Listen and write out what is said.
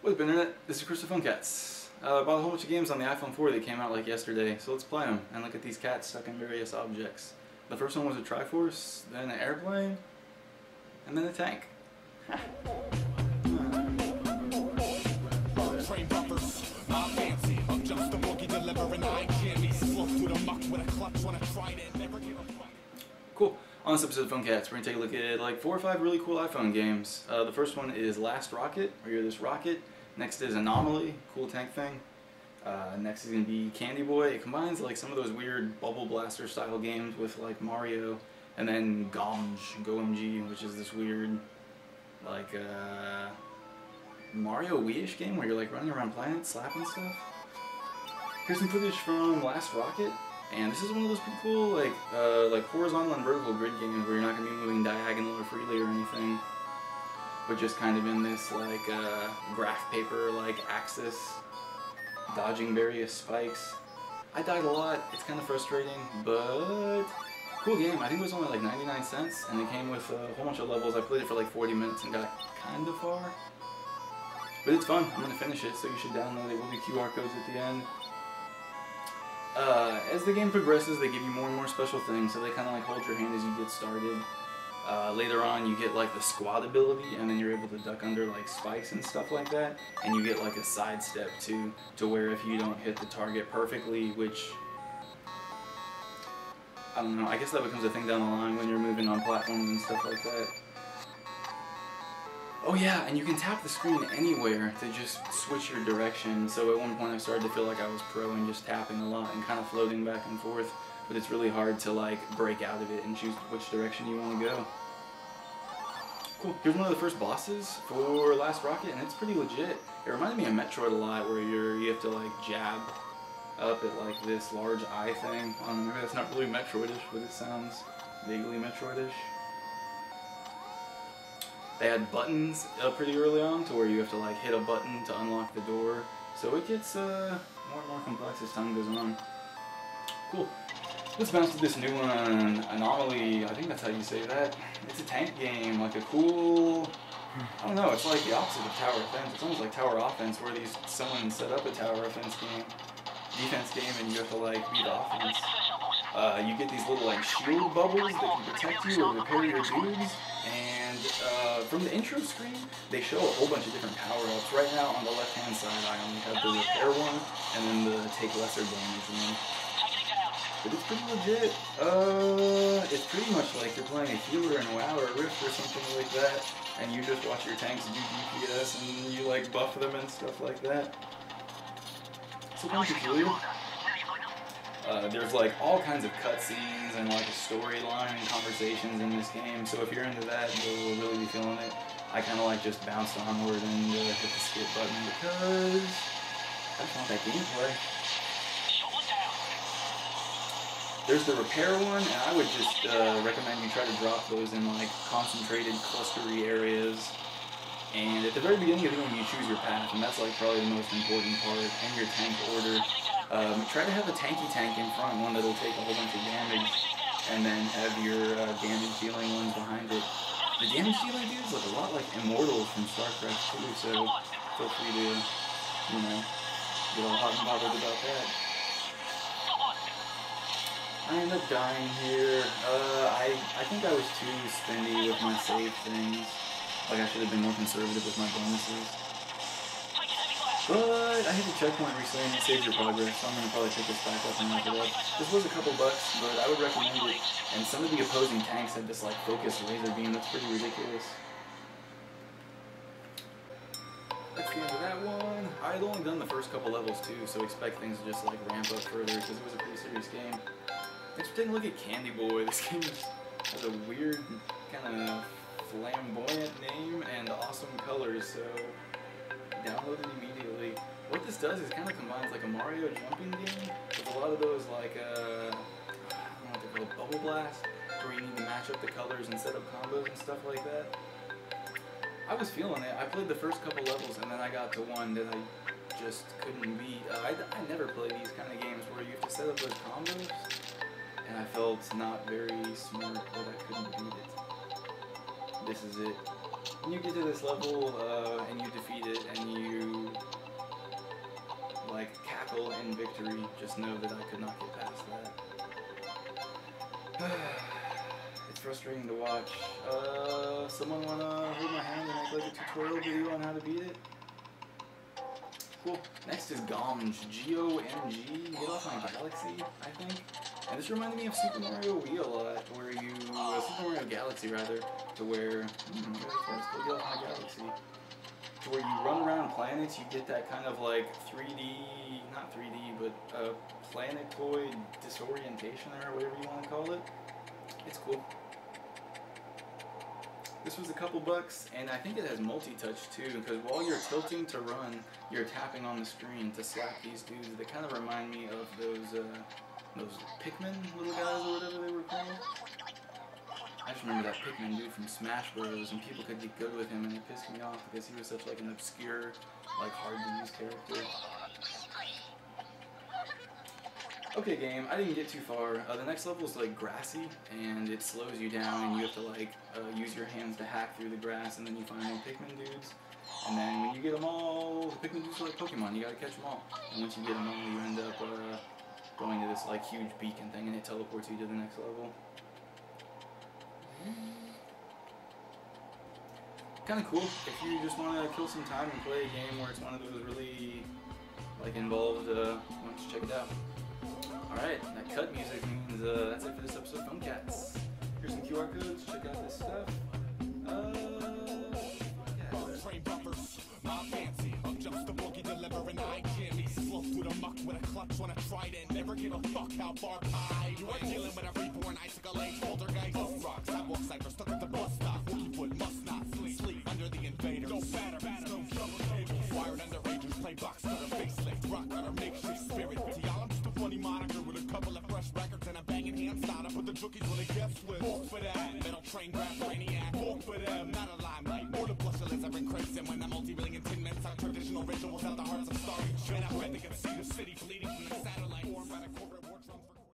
What's up, Internet? This is Chris the Phone Cats. Bought a whole bunch of games on the iPhone 4 that came out like yesterday, so let's play them and look at these cats stuck in various objects. The first one was a Triforce, then an airplane, and then a tank. Cool. On this episode of Phone Cats, we're going to take a look at like 4 or 5 really cool iPhone games. The first one is Last Rocket, where you're this rocket. Next is Anomaly, cool tank thing. Next is going to be Candy Boy. It combines like some of those weird Bubble Blaster style games with like Mario. And then GOMG, which is this weird like Mario Wii-ish game where you're like running around planets, slapping stuff. Here's some footage from Last Rocket. And this is one of those pretty cool like horizontal and vertical grid games where you're not going to be moving diagonal or freely or anything, but just kind of in this like graph paper like axis, dodging various spikes. I died a lot. It's kind of frustrating, but cool game. I think it was only like 99 cents, and it came with a whole bunch of levels. I played it for like 40 minutes and got kind of far, but it's fun. I'm going to finish it, so you should download it. There will be QR codes at the end. As the game progresses, they give you more and more special things, so they kind of like hold your hand as you get started. Later on, you get like the squad ability, and then you're able to duck under like spikes and stuff like that, and you get like a sidestep too, to where if you don't hit the target perfectly, which, I don't know, I guess that becomes a thing down the line when you're moving on platforms and stuff like that. Oh yeah, and you can tap the screen anywhere to just switch your direction, so at one point I started to feel like I was pro and just tapping a lot and kind of floating back and forth, but it's really hard to like break out of it and choose which direction you want to go. Cool, here's one of the first bosses for Last Rocket, and it's pretty legit. It reminded me of Metroid a lot, where you have to like jab up at like this large eye thing. I don't know, maybe that's not really Metroidish, but it sounds vaguely Metroidish. They had buttons pretty early on to where you have to like hit a button to unlock the door. So it gets more and more complex as time goes on. Cool. Let's bounce to this new one, Anomaly. I think that's how you say that. It's a tank game, like a cool, I don't know, it's like the opposite of tower offense. It's almost like tower offense, where someone set up a tower defense game, and you have to like be the offense. You get these little like shield bubbles that can protect you or repair your dudes. And from the intro screen, they show a whole bunch of different power-ups. Right now, on the left-hand side, I only have the repair one, and then the take lesser damage one. But it's pretty legit. It's pretty much like you're playing a healer in WoW or Rift or something like that, and you just watch your tanks do DPS, and you like buff them and stuff like that. So kind of peculiar. There's like all kinds of cutscenes and like a storyline and conversations in this game, so if you're into that, you'll really be feeling it. I kind of like just bounced onward and hit the skip button because I just want that gameplay. There's the repair one, and I would just recommend you try to drop those in like concentrated clustery areas. And at the very beginning of the game, you choose your path, and that's like probably the most important part, and your tank order. Try to have a tanky tank in front, one that'll take a whole bunch of damage, and then have your damage dealing ones behind it. The damage dealing dudes look a lot like Immortals from StarCraft too, so feel free to, you know, get all hot and bothered about that. I end up dying here. I think I was too spendy with my save things. Like I should have been more conservative with my bonuses. But I hit the checkpoint recently and it saves your progress, so I'm going to probably pick this back up and knock it up. This was a couple bucks, but I would recommend it. And some of the opposing tanks had this like focused laser beam that's pretty ridiculous. That's the end of that one. I had only done the first couple levels too, so expect things to just like ramp up further because it was a pretty serious game. Thanks for taking a look at Candy Boy. This game has a weird kind of flamboyant name and awesome colors, so download it immediately. What this does is kind of combines like a Mario jumping game with a lot of those like I don't know what they're called, Bubble Blast, where you need to match up the colors and set up combos and stuff like that. I was feeling it. I played the first couple levels and then I got to one that I just couldn't beat. I never play these kind of games where you have to set up those combos, and I felt not very smart, but I couldn't beat it. This is it. when you get to this level and you defeat it and you like cackle in victory, just know that I could not get past that. It's frustrating to watch. Someone wanna hold my hand and make like a tutorial video on how to beat it? Cool. Next is GOMG, G-O-M-G, Get Off My Galaxy, I think. And this reminded me of Super Mario Wii a lot, where you, Super Mario Galaxy rather, to where, let's go Get Off My Galaxy. To where you run around planets, you get that kind of like 3D, not 3D, but planetoid disorientation or whatever you want to call it. It's cool. This was a couple bucks, and I think it has multi-touch too, because while you're tilting to run, you're tapping on the screen to slap these dudes. They kind of remind me of those Pikmin little guys or whatever they were called. I just remember that Pikmin dude from Smash Bros. And people could get good with him, and it pissed me off because he was such like an obscure, like hard-to-use character. Okay, game, I didn't get too far. The next level is like grassy, and it slows you down, and you have to like use your hands to hack through the grass, and then you find more Pikmin dudes. And then when you get them all, the Pikmin dudes are like Pokemon, you gotta catch them all. And once you get them all, you end up going to this like huge beacon thing, and it teleports you to the next level. Kind of cool if you just want to kill some time and play a game where it's one of those really like involved. Why don't you check it out? Alright, that cut music means that's it for this episode of Cats. Here's some QR codes, check out this stuff. On a trident, never give a fuck how far high. You are dealing with a reborn icicle age poltergeist. Bus rocks, I walk cypher stuck at the bus stop. Wookiewood must not sleep under the invaders. No batter, no trouble tables. Wired underagers, play box cutter, facelift, rock cutter, makeshift spirit. Y'all, I'm just a funny moniker with a couple of fresh records and a banging hand style. I put the jookies when they guess with. Walk for that, metal train rap brainiac. Walk for them, not a limelight. More the blush of Lizard and crimson when the multi-billion tin men talk traditional rituals out the hearts of starry children. I bet they can see the city bleeding from the satellite.